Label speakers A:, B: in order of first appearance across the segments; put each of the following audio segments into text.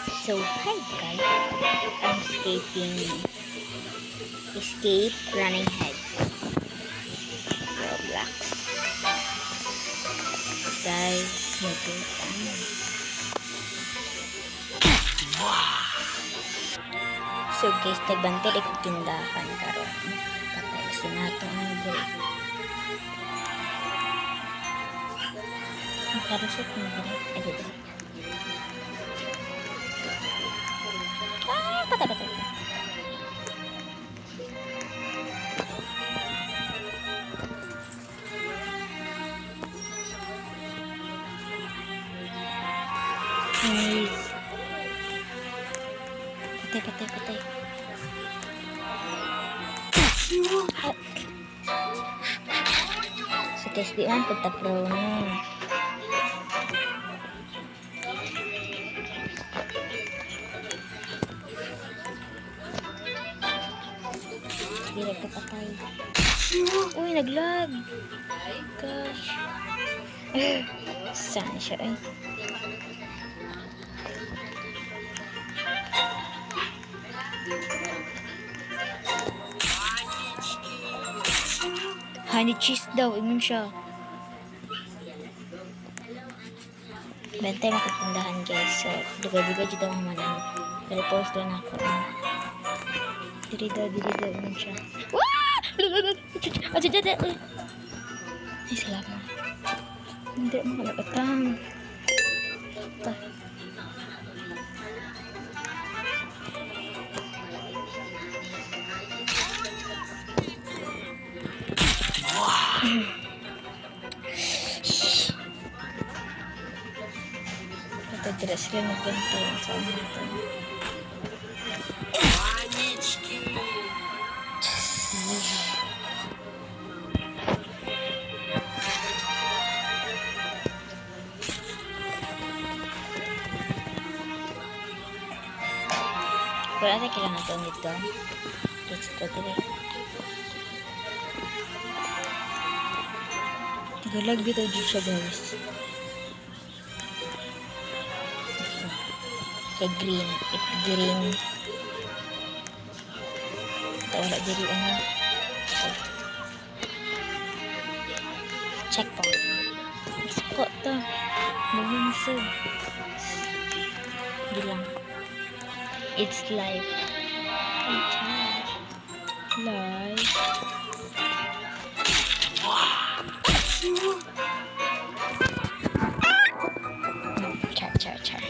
A: So, hi guys. I'm escape running heads. Roblox. Guys, magkita. So guys, nagbantay ko tindahan karon. Patay kasi nato ang diri. Ang karusot mo diri. Ay, dito. Patay. Anyways. Patay. Oh. So guys, di man pagta-pro nun. Hindi nagkapatay. Uy, naglag. Gosh. Saan siya eh? Honey cheese daw, ingon siya. Bantay makapundahan guys. So, duga-duga dito ang manan. Pero post lang ako. Diri daw, ingon siya. Ay, salamat. Hindi mo kalapatang. Pagkadras ka magbantay sa natin. Wala na kailangan ito nito. Let's go today. Galag bitaw dito siya guys. Kay green. It green. Ito wala diri ano. Checkpoint. Isko to. Mabunsod. Bilang. It's life. Life. Char.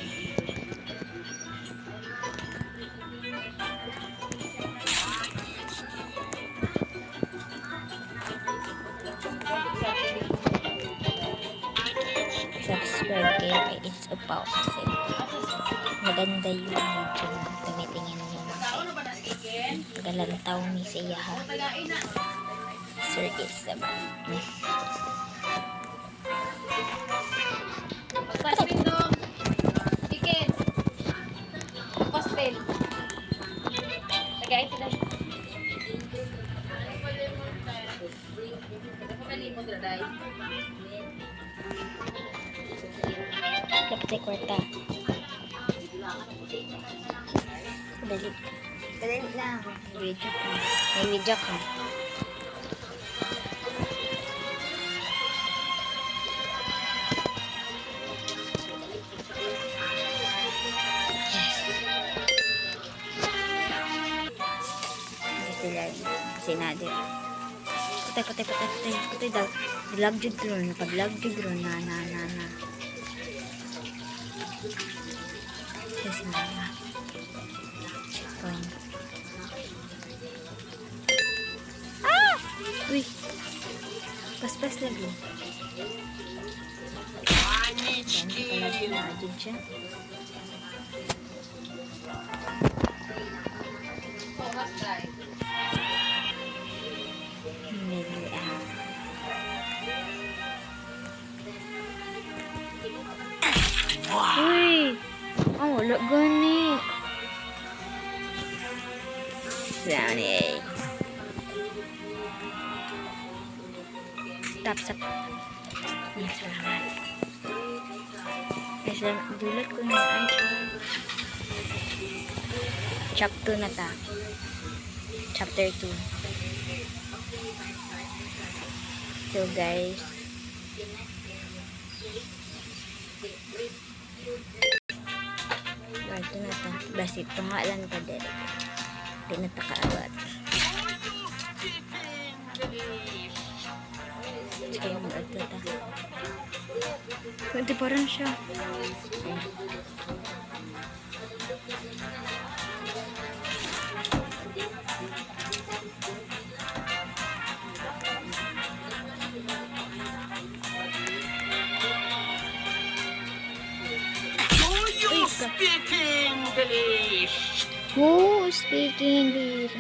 A: Subscribe kayo kay It's Upaw kasi maganda yung video na tumitingin nyo kay galantaw ni siya ha. Sir is naman.
B: Pastel dong. Chicken. Pastel. Tagay sila.
A: Kapatay kwarta. Dali lang. May video ka. Kasi nadir. Patay daw. Lag jud ron. Pag-lag jud ron na. Yes, na. Checkpoint. Uy. Pas lagi. Yan, pala dyan siya. Uy! Wala gani. Sani. Stop. Salamat. Dulat ko na ay. Chapter 2 na ta. Chapter 2. So guys, ito na ta. Basit pangalan ka din. Di na ta kaawat. Sige mo ito ta. Pwede parang siya.
C: Speak English.
A: Who speak English?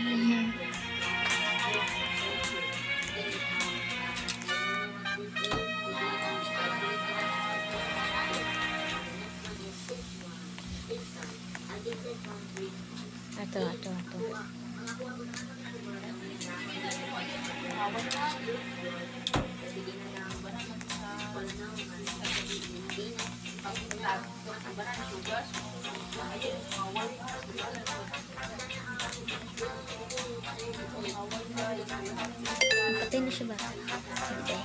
A: Ato. Patay na siya ba? Hindi.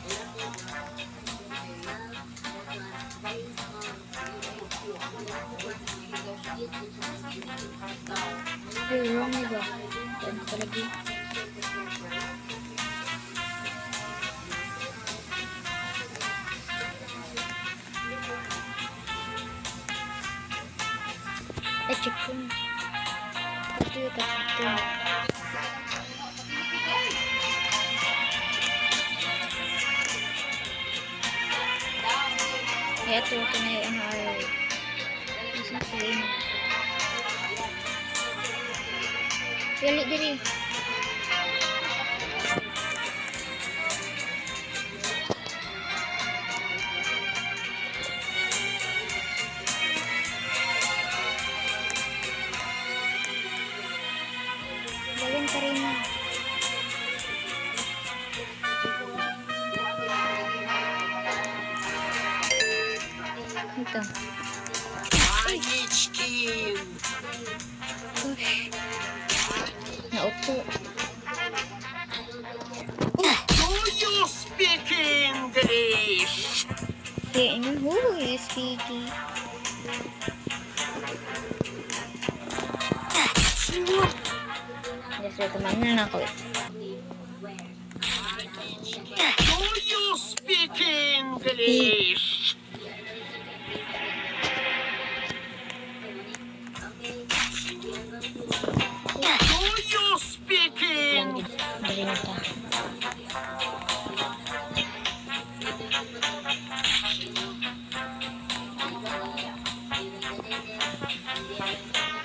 A: Ay, wrong na ba? Yan ko lagi. Ay, check ko na. Ito yung ito. Ito na yung ano. Isa ko yun. Yali diri. Galing ka rin na. Ito.
C: I need skin.
A: Gosh. Naupo.
C: Do you speak English?
A: Kaya ano? Who is speaking? Yes, recommend na ako.
C: Do you speak English? Do you speak English?
A: Dali na ta.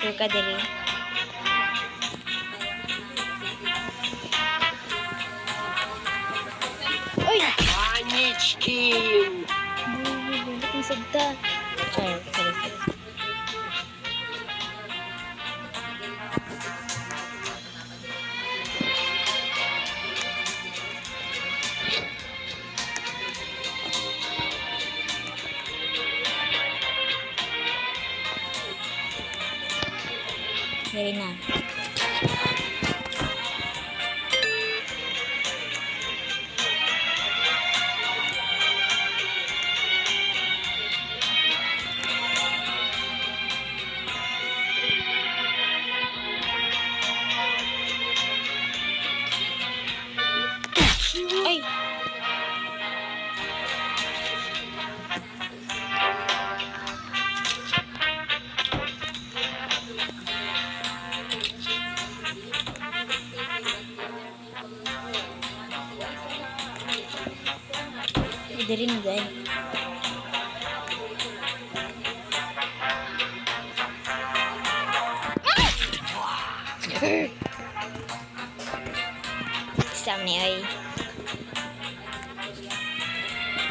A: Ito ka dali. Uy!
C: I need skin.
A: Bulit ang sagda. Sorry. Dali na. Ay! Hindi rin dahil. Isang ni ay.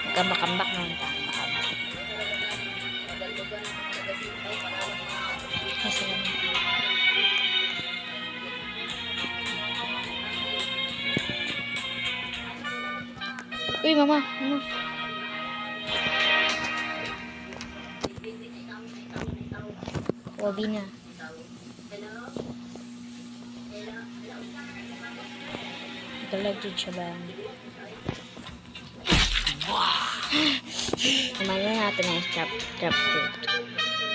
A: Magkambak-kambak naman ta. Kasi naman. Uy, mama. Wabi na. Galag dyan siya ba? Kumano natin ang trap fruit.